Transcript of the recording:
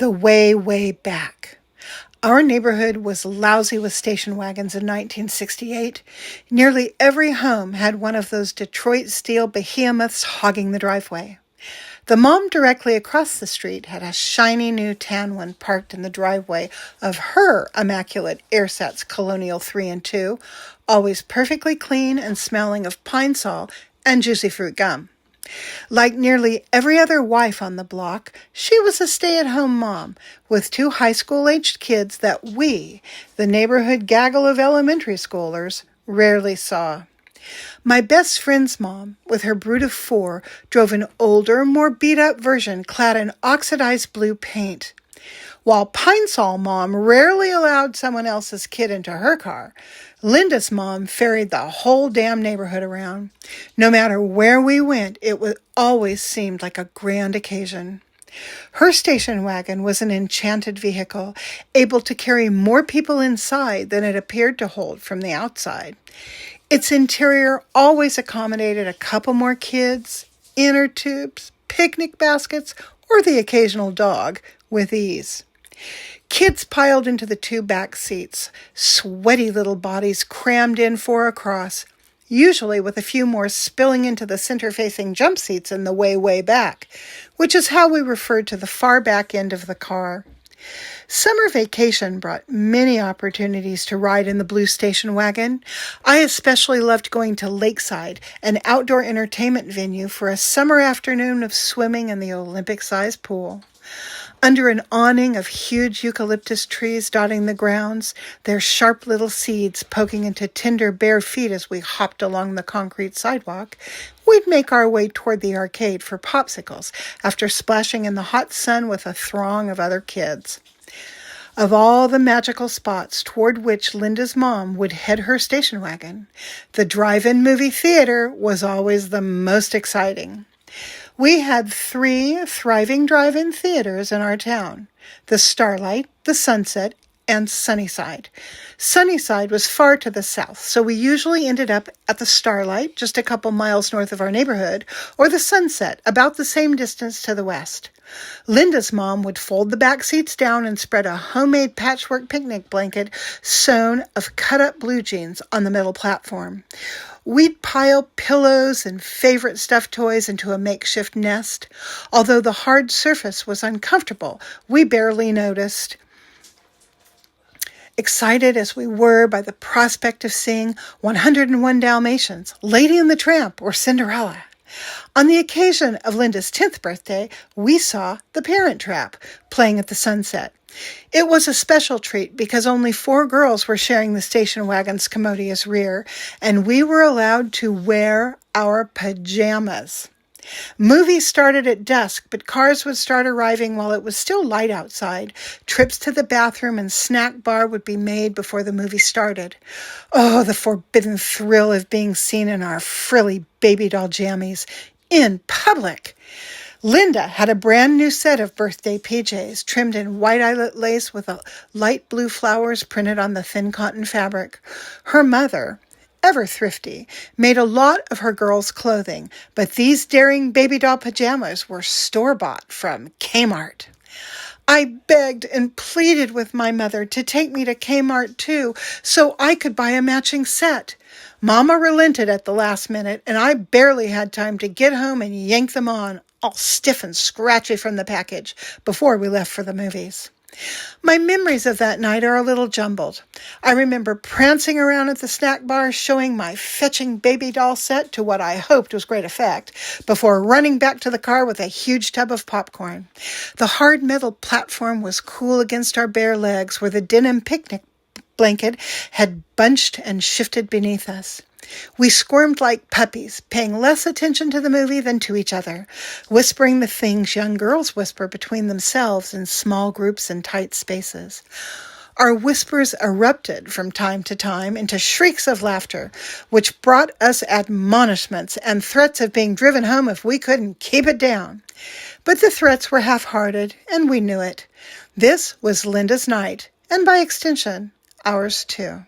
the way, way back. Our neighborhood was lousy with station wagons in 1968. Nearly every home had one of those Detroit steel behemoths hogging the driveway. The mom directly across the street had a shiny new tan one parked in the driveway of her immaculate Airsats Colonial 3 and 2, always perfectly clean and smelling of pine sol and juicy fruit gum. Like nearly every other wife on the block, she was a stay-at-home mom with 2 high school-aged kids that we, the neighborhood gaggle of elementary schoolers, rarely saw. My best friend's mom, with her brood of 4, drove an older, more beat-up version clad in oxidized blue paint. While Pine Sol Mom rarely allowed someone else's kid into her car, Linda's mom ferried the whole damn neighborhood around. No matter where we went, it always seemed like a grand occasion. Her station wagon was an enchanted vehicle, able to carry more people inside than it appeared to hold from the outside. Its interior always accommodated a couple more kids, inner tubes, picnic baskets, or the occasional dog with ease. Kids piled into the 2 back seats, sweaty little bodies crammed in 4 across, usually with a few more spilling into the center-facing jump seats in the way, way back, which is how we referred to the far back end of the car. Summer vacation brought many opportunities to ride in the blue station wagon. I especially loved going to Lakeside, an outdoor entertainment venue, for a summer afternoon of swimming in the Olympic-sized pool. Under an awning of huge eucalyptus trees dotting the grounds, their sharp little seeds poking into tender bare feet as we hopped along the concrete sidewalk, we'd make our way toward the arcade for popsicles after splashing in the hot sun with a throng of other kids. Of all the magical spots toward which Linda's mom would head her station wagon, the drive-in movie theater was always the most exciting. We had 3 thriving drive-in theaters in our town: the Starlight, the Sunset, and Sunnyside. Sunnyside was far to the south, so we usually ended up at the Starlight, just a couple miles north of our neighborhood, or the Sunset, about the same distance to the west. Linda's mom would fold the back seats down and spread a homemade patchwork picnic blanket sewn of cut-up blue jeans on the middle platform. We'd pile pillows and favorite stuffed toys into a makeshift nest. Although the hard surface was uncomfortable, we barely noticed. Excited as we were by the prospect of seeing 101 Dalmatians, Lady and the Tramp, or Cinderella. On the occasion of Linda's 10th birthday, we saw The Parent Trap playing at the Sunset. It was a special treat because only 4 girls were sharing the station wagon's commodious rear, and we were allowed to wear our pajamas. Movies started at dusk, but cars would start arriving while it was still light outside. Trips to the bathroom and snack bar would be made before the movie started. Oh, the forbidden thrill of being seen in our frilly baby doll jammies in public. Linda had a brand new set of birthday PJs trimmed in white eyelet lace with light blue flowers printed on the thin cotton fabric. Her mother, ever thrifty, made a lot of her girls' clothing, but these daring baby doll pajamas were store-bought from Kmart. I begged and pleaded with my mother to take me to Kmart too, so I could buy a matching set. Mama relented at the last minute, and I barely had time to get home and yank them on, all stiff and scratchy from the package, before we left for the movies. My memories of that night are a little jumbled. I remember prancing around at the snack bar, showing my fetching baby doll set to what I hoped was great effect, before running back to the car with a huge tub of popcorn. The hard metal platform was cool against our bare legs, where the denim picnic blanket had bunched and shifted beneath us. We squirmed like puppies, paying less attention to the movie than to each other, whispering the things young girls whisper between themselves in small groups and tight spaces. Our whispers erupted from time to time into shrieks of laughter, which brought us admonishments and threats of being driven home if we couldn't keep it down. But the threats were half-hearted, and we knew it. This was Linda's night, and by extension, ours too.